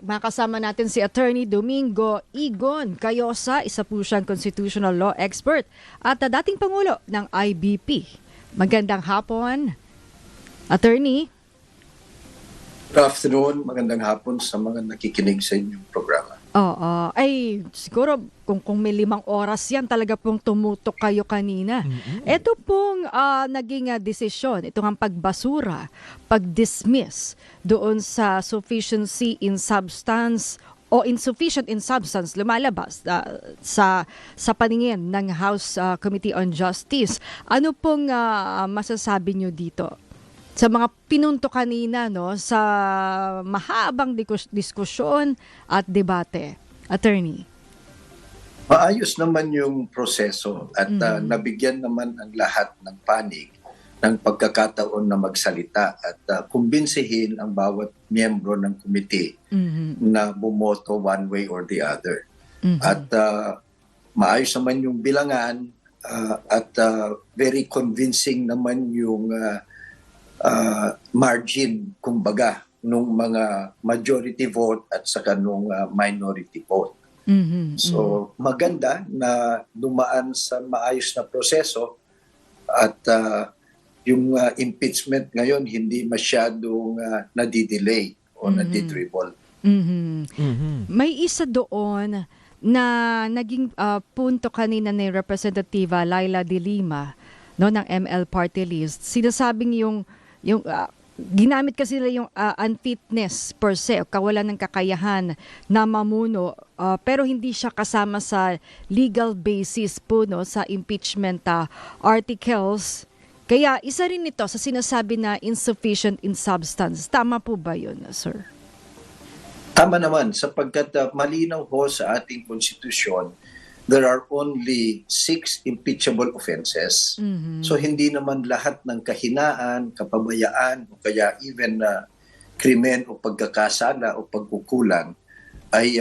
makasama natin si Attorney Domingo Igon Cayosa, isa po siyang constitutional law expert at dating Pangulo ng IBP. Magandang hapon, Attorney. Good afternoon, magandang hapon sa mga nakikinig sa inyong programa. Oo. Ay, siguro kung may 5 oras yan, talaga pong tumutok kayo kanina. Ito pong naging desisyon, itong ang pagbasura, pag-dismiss doon sa sufficiency in substance o insufficient in substance lumalabas sa paningin ng House Committee on Justice. Ano pong masasabi nyo dito? Sa mga pinunto kanina, no, sa mahabang diskusyon at debate. Attorney. Maayos naman yung proseso at nabigyan naman ang lahat ng panig ng pagkakataon na magsalita at kumbinsihin ang bawat miyembro ng committee na bumoto one way or the other. At maayos naman yung bilangan at very convincing naman yung margin, kumbaga, nung mga majority vote at saka nung minority vote. So, maganda na dumaan sa maayos na proseso at yung impeachment ngayon hindi masyadong nadidelay o nadidribble. May isa doon na naging punto kanina ni Representativa Laila de Lima, no, ng ML Party List. Sinasabing yung ginamit kasi nila yung unfitness per se, o kawalan ng kakayahan na mamuno, pero hindi siya kasama sa legal basis po, no, sa impeachment articles. Kaya isa rin ito sa sinasabi na insufficient in substance. Tama po ba yun, sir? Tama naman, sapagkat malinaw ho sa ating konstitusyon, there are only 6 impeachable offenses. So hindi naman lahat ng kahinaan, kapabayaan, o kaya even krimen o pagkakasala o pagkukulang ay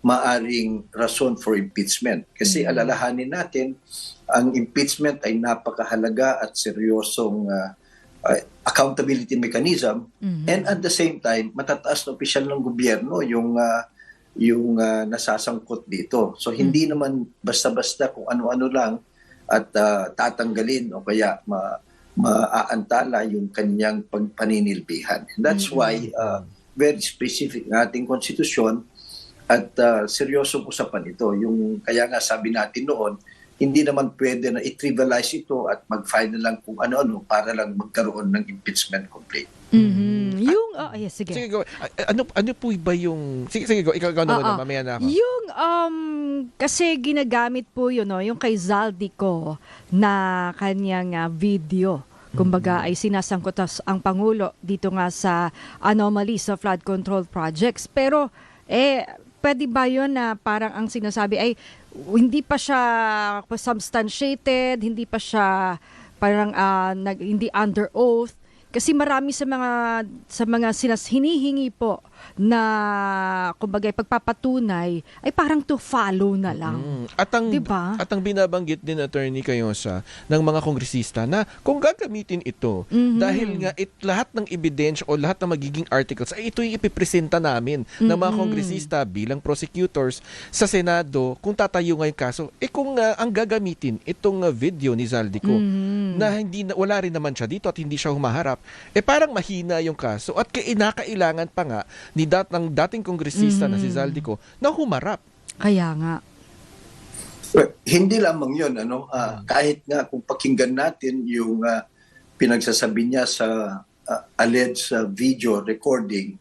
maaring rason for impeachment. Kasi alalahanin natin, ang impeachment ay napakahalaga at seryosong accountability mechanism, and at the same time, matataas na opisyal ng gobyerno yung nasasangkot dito. So hindi naman basta-basta kung ano-ano lang at tatanggalin o kaya maaantala yung kanyang paninilbihan. And that's why very specific ng ating konstitusyon at seryosong usapan ito. Yung kaya nga sabi natin noon, hindi naman pwede na i-trivialize ito at mag-file na lang kung ano-ano para lang magkaroon ng impeachment complete. Yung, yes, sige. Sige, go. Ano po ba yung... Sige, go. Ikaw na, mamaya na ako. Yung, kasi ginagamit po yun, no, yung kay Zaldico na kanyang video. Kumbaga ay sinasangkot ang Pangulo dito nga sa anomaly sa flood control projects. Pero, pwede ba yun na parang ang sinasabi ay hindi pa siya substantiated, hindi pa siya parang hindi under oath? Kasi marami sa mga hinihingi po na kumbaga pagpapatunay ay parang to follow na lang. Diba? At ang binabanggit din, Attorney Cayosa, ng mga kongresista na kung gagamitin ito dahil nga lahat ng ebidensya o lahat ng magiging articles ay ito yung ipipresenta namin ng mga kongresista bilang prosecutors sa Senado kung tatayo nga yung kaso. Kung ang gagamitin itong video ni Zaldico na wala rin naman siya dito at hindi siya humaharap, parang mahina yung kaso at kinakailangan pa nga ng dating kongresista na si Zaldico na humarap. Kaya nga. Well, hindi lamang yun. Kahit nga kung pakinggan natin yung pinagsasabi niya sa alleged video recording,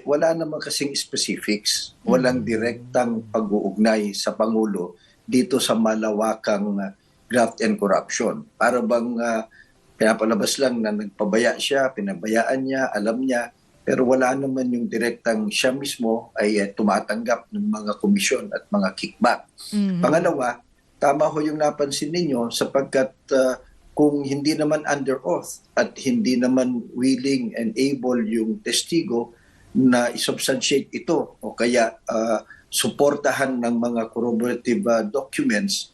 wala naman kasing specifics. Walang direktang pag-uugnay sa Pangulo dito sa malawakang graft and corruption. Para bang pinapalabas lang na nagpabaya siya, pinabayaan niya, alam niya, pero wala naman yung direktang siya mismo ay tumatanggap ng mga komisyon at mga kickback. Pangalawa, tama ho yung napansin ninyo sapagkat kung hindi naman under oath at hindi naman willing and able yung testigo na isubstantiate ito o kaya suportahan ng mga corroborative documents,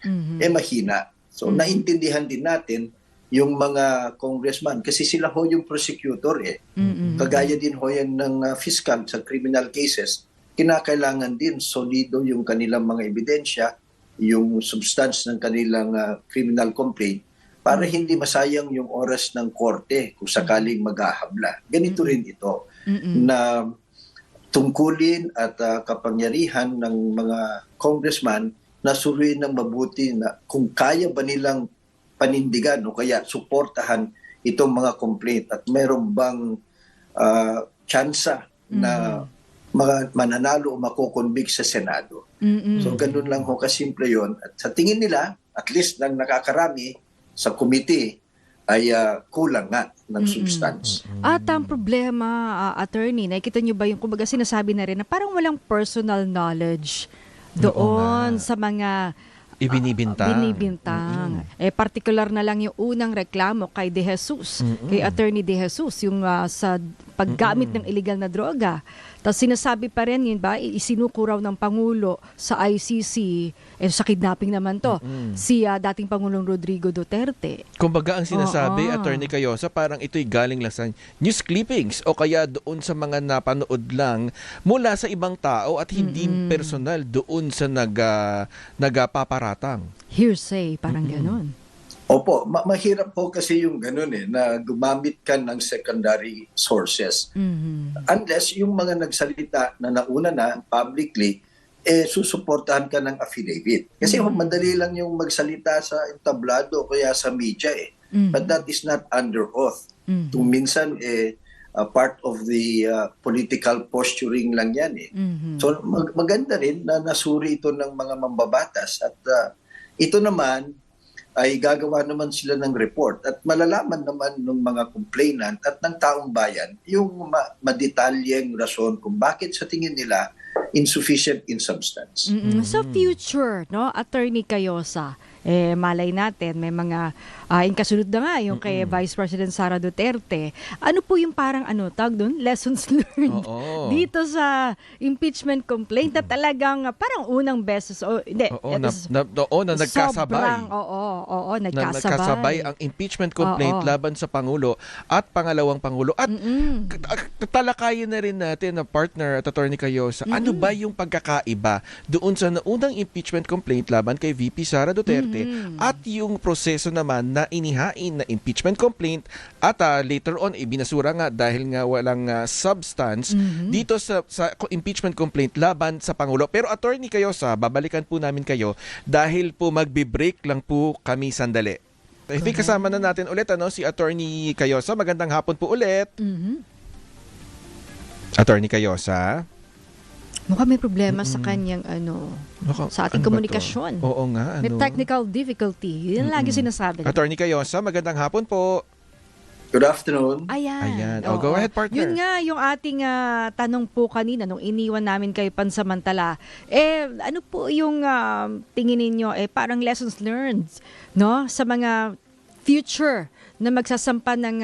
mahina. So naintindihan din natin yung mga congressman kasi sila ho yung prosecutor eh. Kagaya din ho yan ng fiscal sa criminal cases. Kinakailangan din solido yung kanilang mga ebidensya, yung substance ng kanilang criminal complaint para hindi masayang yung oras ng korte kung sakaling maghahabla. Ganito rin ito na tungkulin at kapangyarihan ng mga congressman na suriin ng mabuti na kung kaya ba nilang panindigan o kaya suportahan itong mga complaint at mayroon bang tsansa na mananalo o makukonvict sa Senado. So ganun lang ho kasimple yun. At sa tingin nila, at least ng nakakarami sa committee, ay kulang nga ng substance. At ang problema, attorney, nakikita nyo ba yung kumbaga sinasabi na rin na parang walang personal knowledge doon sa mga binibintang. Particular na lang yung unang reklamo kay De Jesus, kay Attorney De Jesus, yung sa paggamit ng illegal na droga. Tapos sinasabi pa rin yun ba, isinukuraw ng Pangulo sa ICC, sa kidnapping naman to, si dating Pangulong Rodrigo Duterte. Kumbaga ang sinasabi, Attorney Cayosa, parang ito'y galing lang sa news clippings o kaya doon sa mga napanood lang mula sa ibang tao at hindi personal doon sa nagapaparatang. Hearsay, parang ganon. Opo, mahirap po kasi yung ganun na gumamit ka ng secondary sources. Unless yung mga nagsalita na nauna na publicly, susuportahan ka ng affidavit. Kasi madali lang yung magsalita sa entablado o kaya sa media But that is not under oath. Kung minsan part of the political posturing lang yan So maganda rin na nasuri ito ng mga mambabatas at ito naman ay gagawa naman sila ng report at malalaman naman ng mga complainant at ng taong bayan yung madetalyeng rason kung bakit sa tingin nila insufficient in substance. Sa future, no, Attorney Cayosa, malay natin, may mga kasunod na nga yung kay Vice President Sara Duterte. Ano po yung parang tawag doon? Lessons learned dito sa impeachment complaint na talagang parang unang beses na nagkasabay. Nagkasabay ang impeachment complaint laban sa Pangulo at pangalawang Pangulo. At talakayin na rin natin na partner at Attorney Cayosa, ano ba yung pagkakaiba doon sa naunang impeachment complaint laban kay VP Sara Duterte at yung proseso naman na inihain na impeachment complaint at later on ibinasura nga dahil nga walang substance dito sa impeachment complaint laban sa Pangulo. Pero Attorney Cayosa, babalikan po namin kayo dahil po magbe-break lang po kami sandali. I think kasama na natin ulit si Attorney Cayosa. Magandang hapon po ulit. Attorney Cayosa. Mukhang may problema sa kanyang sa ating komunikasyon. Oo nga. May technical difficulty. Yan lagi sinasabi. Attorney Cayosa, magandang hapon po. Good afternoon. Ayan. Go ahead, partner. Yun nga, yung ating tanong po kanina nung iniwan namin kayo pansamantala. Ano po yung tingin ninyo parang lessons learned, no, sa mga future na magsasampa ng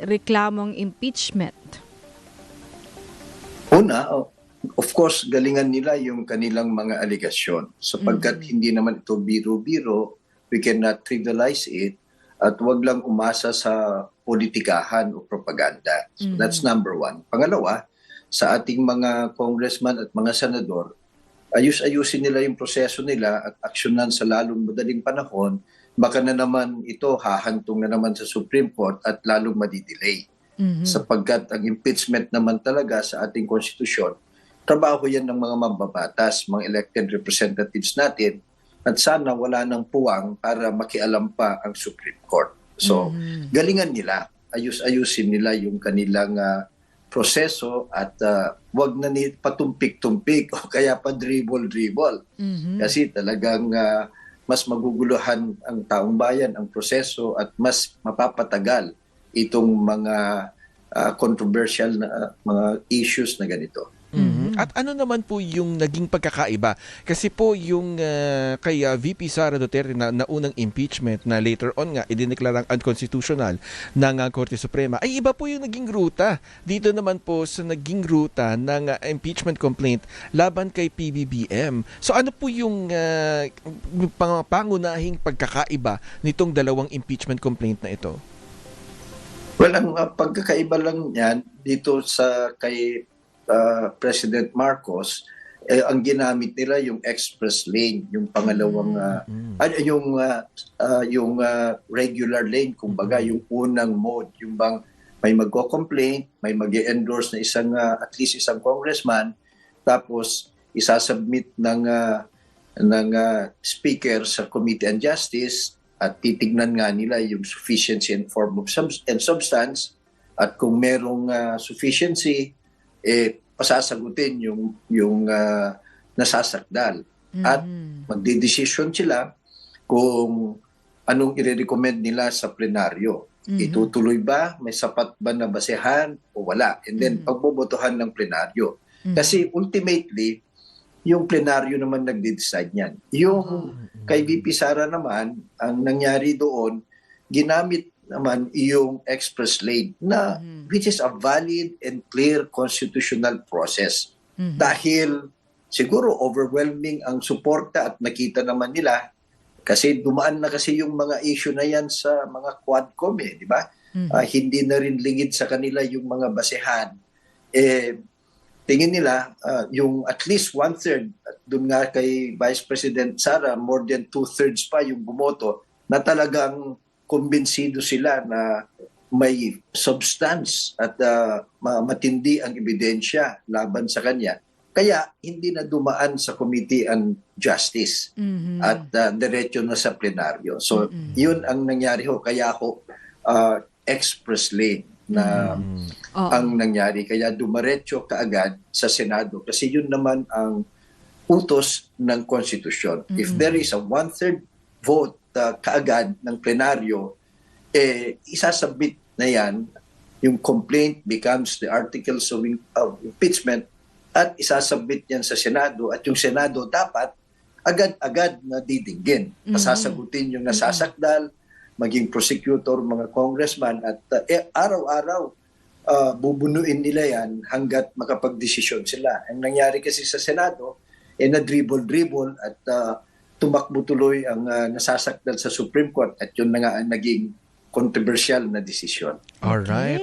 reklamong impeachment? Una, of course, galingan nila yung kanilang mga aligasyon. Sapagkat hindi naman ito biro-biro, we cannot trivialize it at wag lang umasa sa politikahan o propaganda. So that's number one. Pangalawa, sa ating mga congressman at mga senador, ayusin nila yung proseso nila at aksyonan sa lalong madaling panahon. Baka na naman ito hahantong na naman sa Supreme Court at lalong madidelay. Sapagkat ang impeachment naman talaga sa ating konstitusyon, trabaho yan ng mga mambabatas, mga elected representatives natin, at sana wala nang puwang para makialam pa ang Supreme Court. So, galingan nila, ayusin nila yung kanilang proseso at wag na patumpik-tumpik o kaya pa dribble-dribble. Kasi talagang mas maguguluhan ang taong bayan ang proseso at mas mapapatagal itong mga controversial na mga issues na ganito. At ano naman po yung naging pagkakaiba? Kasi po yung kay VP Sara Duterte na unang impeachment na later on nga idineklarang unconstitutional ng Korte Suprema, ay iba po yung naging ruta. Dito naman po sa naging ruta ng impeachment complaint laban kay PBBM. So ano po yung pangunahing pagkakaiba nitong dalawang impeachment complaint na ito? Well, ang pagkakaiba lang yan dito sa kay President Marcos, ang ginamit nila yung express lane, yung pangalawang yung regular lane, kumbaga yung unang mode, yung bang may magko-complaint, may mag-endorse na isang at least isang congressman, tapos isasubmit ng speaker sa Committee on Justice at titignan nga nila yung sufficiency in form of and substance, at kung merong sufficiency, pasasagutin yung nasasakdal. At magdedesisyon sila kung anong i-recommend nila sa plenaryo. Itutuloy ba? May sapat ba na basehan o wala? And then pagbobotohan ng plenaryo. Kasi ultimately, yung plenaryo naman nagde-decide niyan. Yung kay VP Sara naman, ang nangyari doon, ginamit naman yung express lane na which is a valid and clear constitutional process. Dahil siguro overwhelming ang suporta at nakita naman nila kasi dumaan na kasi yung mga issue na yan sa mga Quadcom di ba? Hindi na rin lingid sa kanila yung mga basehan. Tingin nila yung at least 1/3, doon nga kay Vice President Sara, more than 2/3 pa yung bumoto na talagang kumbinsido sila na may substance at matindi ang ebidensya laban sa kanya. Kaya hindi na dumaan sa Committee on Justice at diretso na sa plenaryo. So yun ang nangyari ho. Kaya ho express lane na ang nangyari. Kaya dumaretso kaagad sa Senado kasi yun naman ang utos ng konstitusyon. If there is a 1/3 vote kaagad ng plenaryo, isasubmit na yan, yung complaint becomes the articles of impeachment at isasubmit yan sa Senado at yung Senado dapat agad-agad na didinggin. Pasasagutin yung nasasakdal, maging prosecutor, mga congressman at araw-araw bubunuin nila yan hanggat makapagdesisyon sila. Ang nangyari kasi sa Senado, na-dribble-dribble at tumakbo tuloy ang nasasakdal sa Supreme Court at yun na nga ang naging controversial na desisyon. Alright.